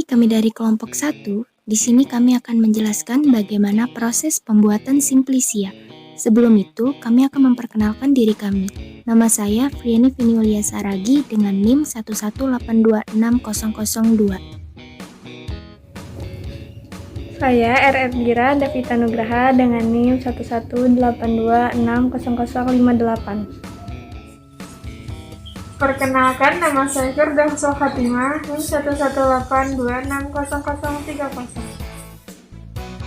kami dari kelompok 1. Di sini kami akan menjelaskan bagaimana proses pembuatan Simplicia. Sebelum itu, kami akan memperkenalkan diri kami. Nama saya Friani Viniulia Saragi dengan NIM 118260002. Saya RR Gira Davita Nugraha dengan NIM 118260058. Perkenalkan, nama saya Firdausul Fatimah, NIM 118260030.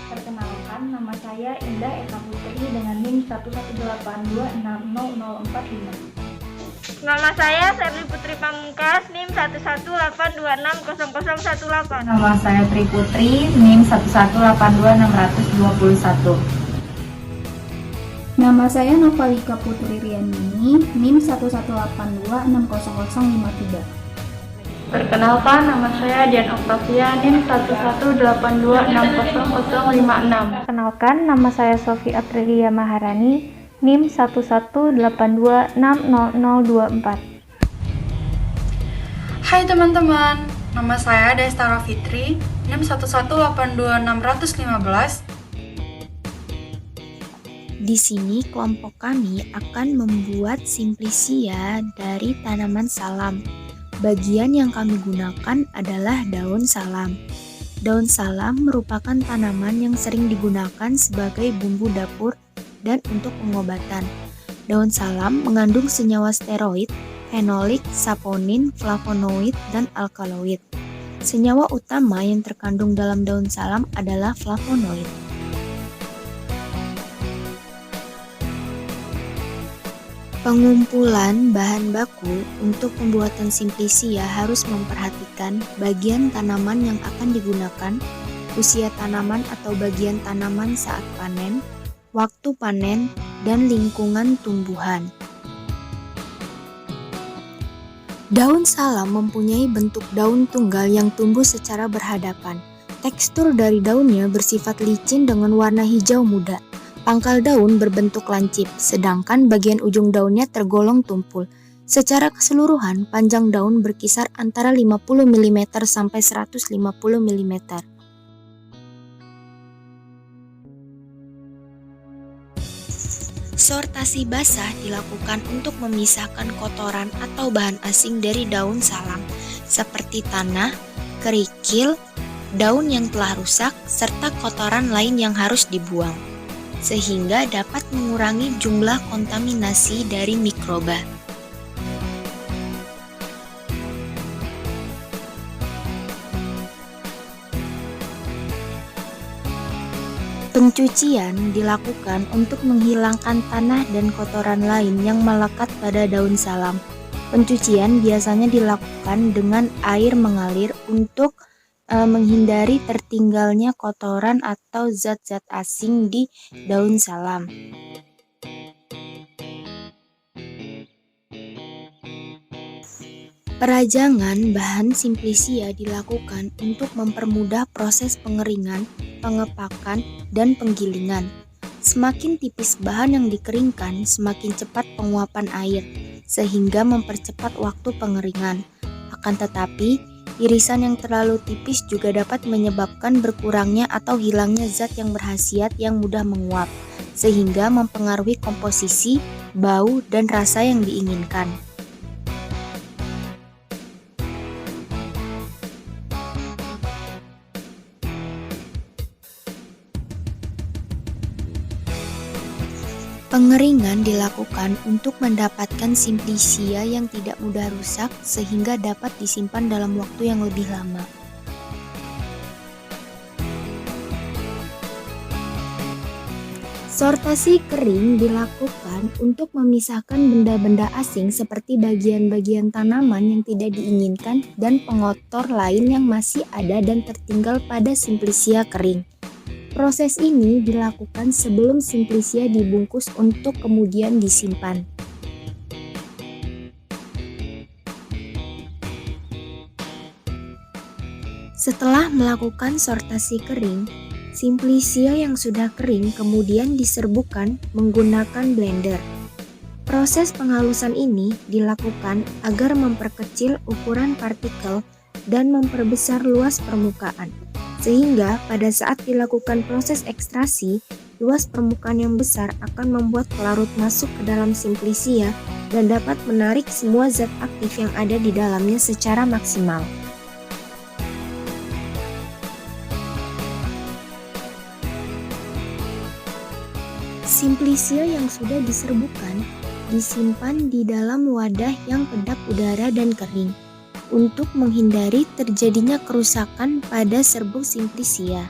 Perkenalkan, nama saya Indah Eka Putri dengan NIM 118260045. Nama saya Serli Putri Pamungkas, NIM 118260018. Nama saya Tri Putri, NIM 1182621. Nama saya Novalika Putri Riandini, NIM 118260053. Perkenalkan, nama saya Dian Oktavia, NIM 118260056. Perkenalkan, nama saya Sofi Aprilia Maharani, NIM 118260024. Hai teman-teman, nama saya Destara Fitri, NIM 1182615. Di sini kelompok kami akan membuat Simplicia dari tanaman salam. Bagian yang kami gunakan adalah daun salam. Daun salam merupakan tanaman yang sering digunakan sebagai bumbu dapur dan untuk pengobatan. Daun salam mengandung senyawa steroid, fenolik, saponin, flavonoid, dan alkaloid. Senyawa utama yang terkandung dalam daun salam adalah flavonoid. Pengumpulan bahan baku untuk pembuatan Simplicia harus memperhatikan bagian tanaman yang akan digunakan, usia tanaman atau bagian tanaman saat panen, waktu panen, dan lingkungan tumbuhan. Daun salam mempunyai bentuk daun tunggal yang tumbuh secara berhadapan. Tekstur dari daunnya bersifat licin dengan warna hijau muda. Pangkal daun berbentuk lancip, sedangkan bagian ujung daunnya tergolong tumpul. Secara keseluruhan, panjang daun berkisar antara 50 mm sampai 150 mm. Sortasi basah dilakukan untuk memisahkan kotoran atau bahan asing dari daun salam, seperti tanah, kerikil, daun yang telah rusak, serta kotoran lain yang harus dibuang, sehingga dapat mengurangi jumlah kontaminasi dari mikroba. Pencucian dilakukan untuk menghilangkan tanah dan kotoran lain yang melekat pada daun salam. Pencucian biasanya dilakukan dengan air mengalir untuk menghindari tertinggalnya kotoran atau zat-zat asing di daun salam. Perajangan bahan Simplicia dilakukan untuk mempermudah proses pengeringan, pengepakan, dan penggilingan. Semakin tipis bahan yang dikeringkan, semakin cepat penguapan air, sehingga mempercepat waktu pengeringan. Akan tetapi, irisan yang terlalu tipis juga dapat menyebabkan berkurangnya atau hilangnya zat yang berkhasiat yang mudah menguap, sehingga mempengaruhi komposisi, bau, dan rasa yang diinginkan. Pengeringan dilakukan untuk mendapatkan Simplicia yang tidak mudah rusak sehingga dapat disimpan dalam waktu yang lebih lama. Sortasi kering dilakukan untuk memisahkan benda-benda asing seperti bagian-bagian tanaman yang tidak diinginkan dan pengotor lain yang masih ada dan tertinggal pada Simplicia kering. Proses ini dilakukan sebelum Simplicia dibungkus untuk kemudian disimpan. Setelah melakukan sortasi kering, Simplicia yang sudah kering kemudian diserbukan menggunakan blender. Proses penghalusan ini dilakukan agar memperkecil ukuran partikel dan memperbesar luas permukaan. Sehingga pada saat dilakukan proses ekstrasi, luas permukaan yang besar akan membuat pelarut masuk ke dalam simplisia dan dapat menarik semua zat aktif yang ada di dalamnya secara maksimal. Simplisia yang sudah diserbukan disimpan di dalam wadah yang kedap udara dan kering untuk menghindari terjadinya kerusakan pada serbuk simplisia.